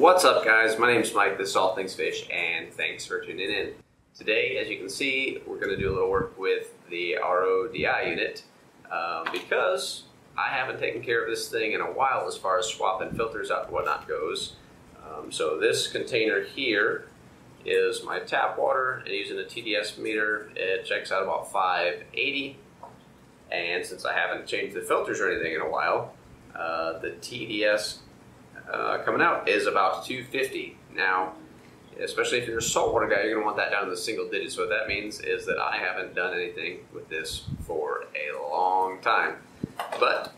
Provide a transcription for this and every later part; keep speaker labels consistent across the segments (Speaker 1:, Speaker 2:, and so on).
Speaker 1: What's up, guys? My name's Mike, this is All Things Fish, and thanks for tuning in. Today, as you can see, we're going to do a little work with the RODI unit because I haven't taken care of this thing in a while as far as swapping filters out and whatnot goes. So this container here is my tap water, and using a TDS meter, it checks out about 580. And since I haven't changed the filters or anything in a while, the TDS coming out is about 250. Now, especially if you're a saltwater guy, you're going to want that down to the single digits. So what that means is that I haven't done anything with this for a long time. But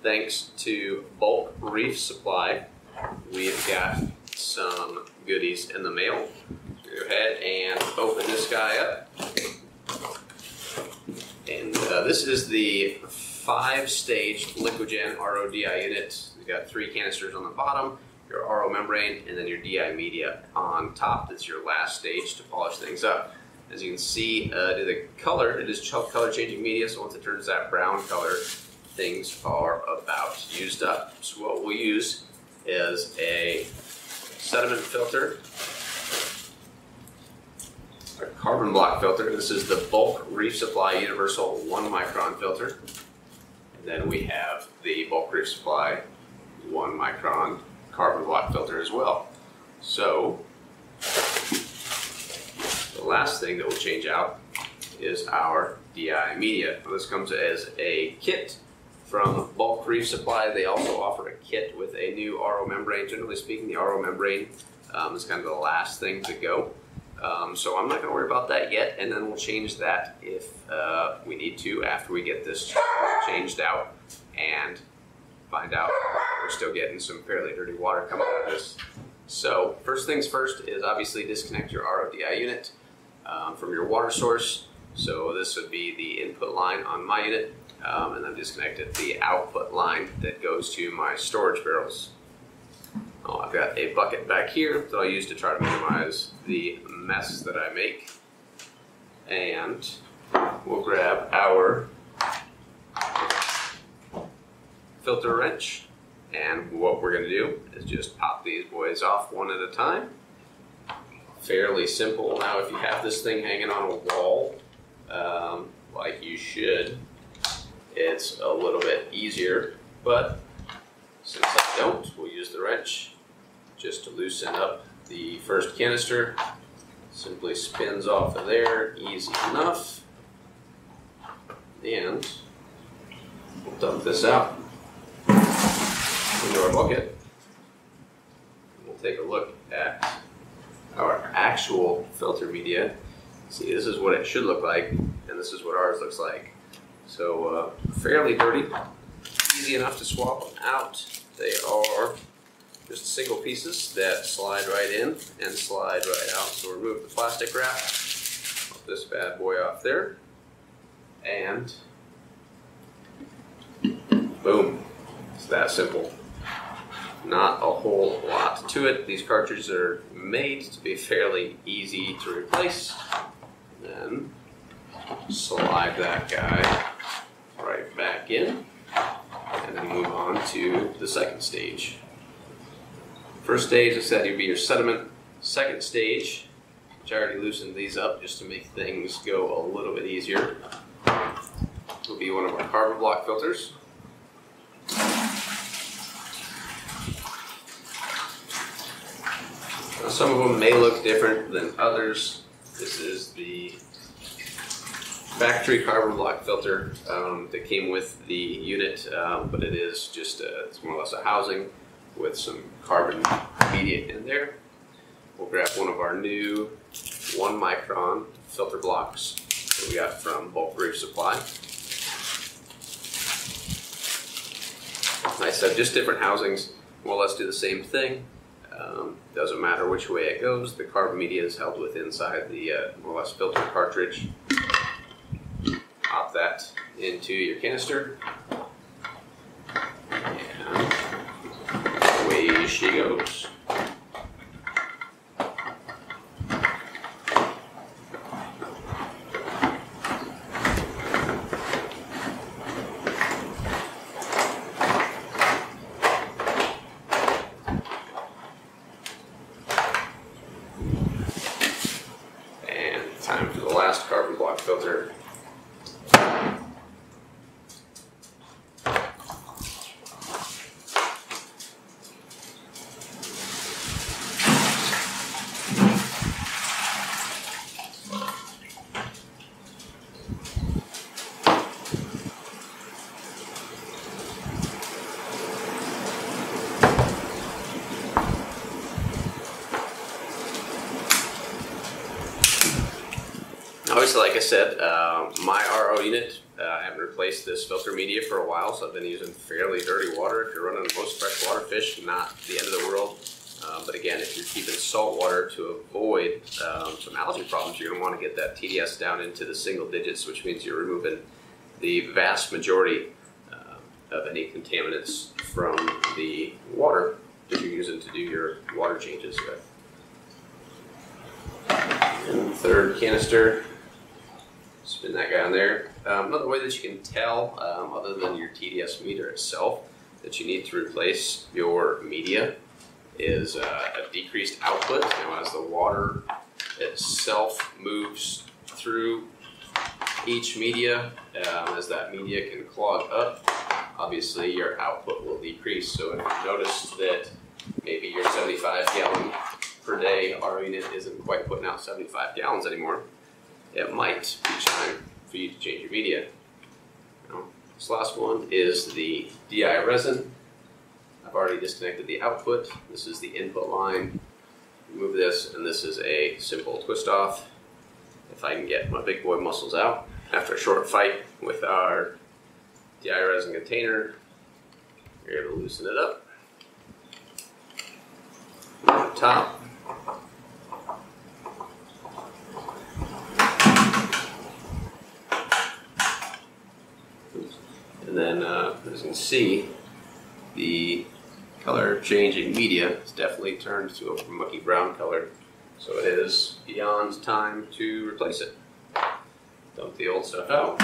Speaker 1: thanks to Bulk Reef Supply, we've got some goodies in the mail. Go ahead and open this guy up. And this is the 5-stage Liquigen RODI unit. You've got 3 canisters on the bottom, your RO membrane, and then your DI media on top. That's your last stage to polish things up. As you can see, the color, it is color changing media, so once it turns that brown color, things are about used up. So what we'll use is a sediment filter, a carbon block filter. This is the Bulk Reef Supply Universal 1 micron filter. And then we have the Bulk Reef Supply 1 micron carbon block filter as well. So the last thing that we'll change out is our DI media. This comes as a kit from Bulk Reef Supply. They also offer a kit with a new RO membrane. Generally speaking, the RO membrane is kind of the last thing to go. So I'm not going to worry about that yet, and then we'll change that if we need to after we get this changed out and find out we're still getting some fairly dirty water coming out of this. So first things first is obviously disconnect your RODI unit from your water source. So this would be the input line on my unit, and then disconnected the output line that goes to my storage barrels. Oh, I've got a bucket back here that I'll use to try to minimize the mess that I make. And we'll grab our filter wrench, and what we're going to do is just pop these boys off one at a time. Fairly simple. Now if you have this thing hanging on a wall, like you should, it's a little bit easier, but since I don't, we'll use the wrench just to loosen up the first canister. Simply spins off of there, easy enough. And we'll dump this out into our bucket. We'll take a look at our actual filter media. See, this is what it should look like, and this is what ours looks like. So fairly dirty, easy enough to swap them out. They are just single pieces that slide right in and slide right out. So remove the plastic wrap, pop this bad boy off there, and boom. It's that simple. Not a whole lot to it. These cartridges are made to be fairly easy to replace. Then slide that guy right back in, and then move on to the second stage. First stage, I said, would be your sediment. Second stage, which I already loosened these up just to make things go a little bit easier, will be one of our carbon block filters. Now, some of them may look different than others. This is the factory carbon block filter that came with the unit, but it is just it's more or less a housing with some carbon media in there. We'll grab one of our new 1 micron filter blocks that we got from Bulk Reef Supply. Nice to have just different housings. More or less do the same thing. Doesn't matter which way it goes. The carbon media is held with inside the more or less filter cartridge. Pop that into your canister, and away she goes. last carbon block filter. Obviously, like I said, my RO unit, I haven't replaced this filter media for a while, so I've been using fairly dirty water. If you're running most freshwater fish, not the end of the world. But again, if you're keeping salt water to avoid some algae problems, you're going to want to get that TDS down into the single digits, which means you're removing the vast majority of any contaminants from the water that you're using to do your water changes with. And the third canister. Spin that guy on there. Another way that you can tell, other than your TDS meter itself, that you need to replace your media is a decreased output. Now, as the water itself moves through each media, as that media can clog up, obviously your output will decrease. So if you notice that maybe your 75 gallon per day RO unit isn't quite putting out 75 gallons anymore, it might be time for you to change your media. Now, this last one is the DI resin. I've already disconnected the output. This is the input line. Remove this, and this is a simple twist off. If I can get my big boy muscles out. After a short fight with our DI resin container, you're able to loosen it up. On top. And then, as you can see, the color changing media is definitely turned to a mucky brown color. So it is beyond time to replace it. Dump the old stuff out.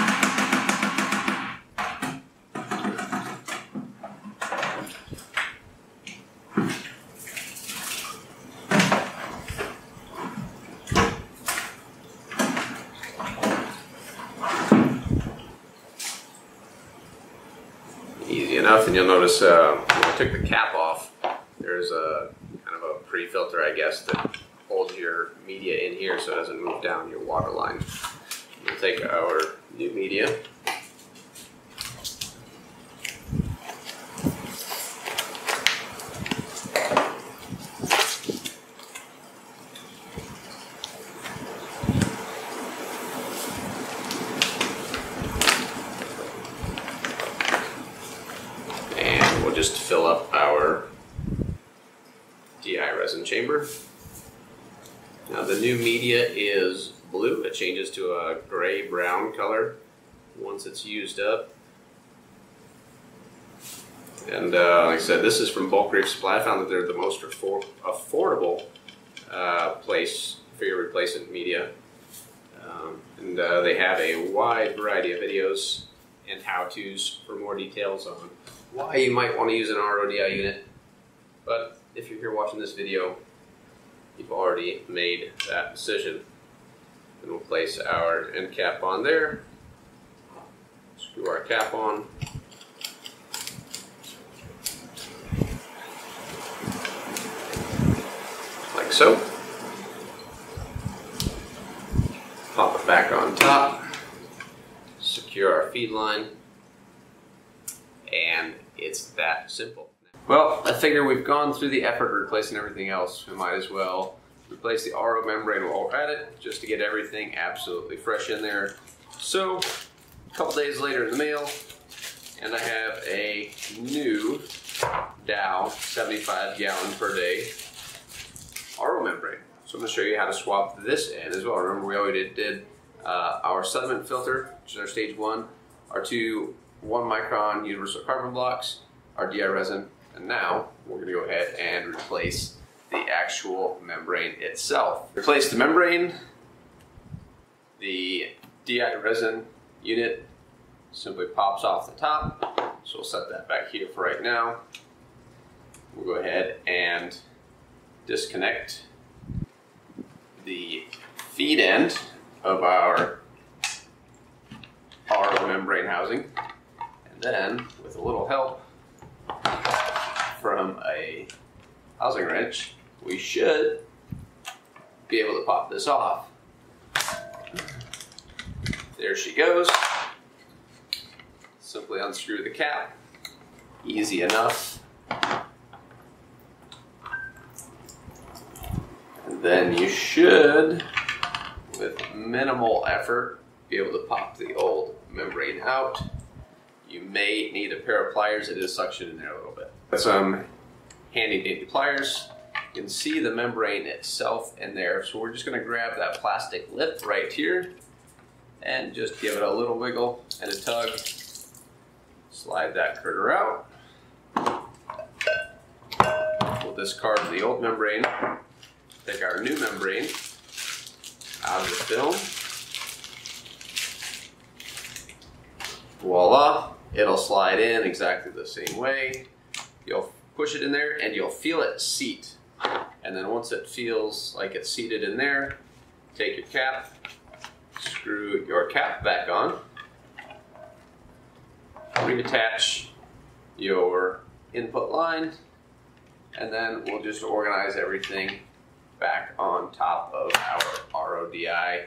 Speaker 1: Easy enough, and you'll notice when I took the cap off, there's a kind of a pre-filter, I guess, that holds your media in here so it doesn't move down your water line. We'll take our new media. Just to fill up our DI resin chamber. Now the new media is blue. It changes to a gray-brown color once it's used up. And like I said, this is from Bulk Reef Supply. I found that they're the most affordable place for your replacement media. And they have a wide variety of videos and how-tos for more details on why you might want to use an RODI unit. But if you're here watching this video, you've already made that decision. Then we'll place our end cap on there, screw our cap on, like so. Pop it back on top, secure our feed line, and it's that simple. Well, I figure we've gone through the effort of replacing everything else. We might as well replace the RO membrane while we're at it, just to get everything absolutely fresh in there. So, a couple days later in the mail, and I have a new Dow 75 gallon per day RO membrane. So I'm going to show you how to swap this in as well. Remember, we already did our sediment filter, which is our stage 1, our two 1 micron universal carbon blocks, our DI resin, and now we're going to go ahead and replace the actual membrane itself. Replace the membrane, the DI resin unit simply pops off the top, so we'll set that back here for right now. We'll go ahead and disconnect the feed end of our RO membrane housing. And then, with a little help from a housing wrench, we should be able to pop this off. There she goes. Simply unscrew the cap. Easy enough. And then you should, with minimal effort, be able to pop the old membrane out. You may need a pair of pliers. It is suction in there a little bit. Some handy dandy pliers. You can see the membrane itself in there. So we're just going to grab that plastic lip right here and just give it a little wiggle and a tug. Slide that critter out. We'll discard the old membrane. Take our new membrane out of the film. Voila, it'll slide in exactly the same way. You'll push it in there and you'll feel it seat. And then once it feels like it's seated in there, take your cap, screw your cap back on, reattach your input line, and then we'll just organize everything back on top of our RODI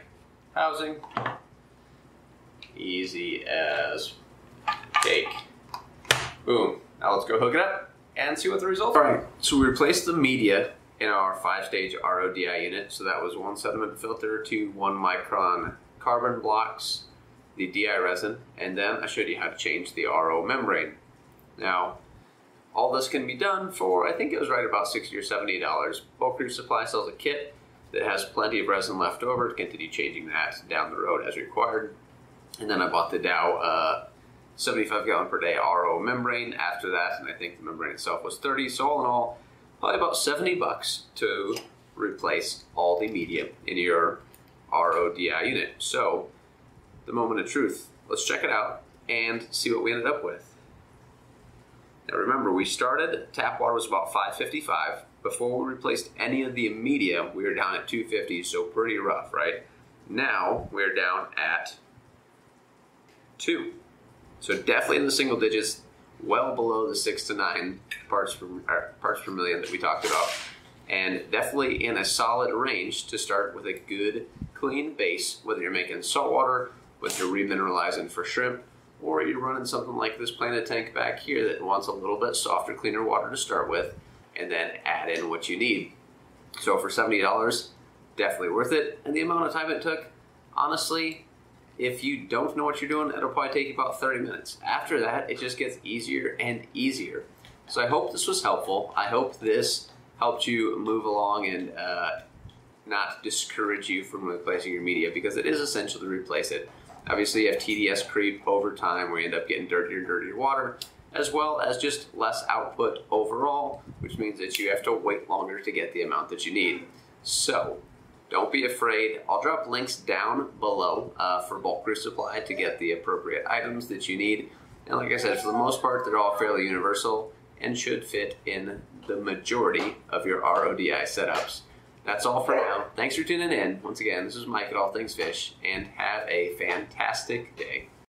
Speaker 1: housing. Easy as cake. Boom. Now let's go hook it up and see what the results are. Alright, so we replaced the media in our 5-stage RODI unit. So that was 1 sediment filter, 2 1-micron carbon blocks, the DI resin, and then I showed you how to change the RO membrane. Now, all this can be done for, I think it was right about $60 or $70. Bulk Crew Supply sells a kit that has plenty of resin left over to continue changing that down the road as required. And then I bought the Dow 75 gallon per day RO membrane after that, and I think the membrane itself was 30. So all in all, probably about 70 bucks to replace all the media in your RODI unit. So, the moment of truth. Let's check it out and see what we ended up with. Now remember, we started, tap water was about 555. Before we replaced any of the media, we were down at 250, so pretty rough, right? Now, we're down at 2. So definitely in the single digits, well below the 6 to 9 parts per million that we talked about. And definitely in a solid range to start with a good, clean base, whether you're making saltwater, whether you're remineralizing for shrimp, or you're running something like this Planet tank back here that wants a little bit softer, cleaner water to start with, and then add in what you need. So for $70, definitely worth it. And the amount of time it took, honestly, if you don't know what you're doing, it'll probably take you about 30 minutes. After that, it just gets easier and easier. So I hope this was helpful. I hope this helped you move along and not discourage you from replacing your media, because it is essential to replace it. Obviously, you have TDS creep over time where you end up getting dirtier and dirtier water, as well as just less output overall, which means that you have to wait longer to get the amount that you need. So, don't be afraid. I'll drop links down below for Bulk Crew Supply to get the appropriate items that you need. And like I said, for the most part, they're all fairly universal and should fit in the majority of your RODI setups. That's all for now. Thanks for tuning in. Once again, this is Mike at All Things Fish, and have a fantastic day.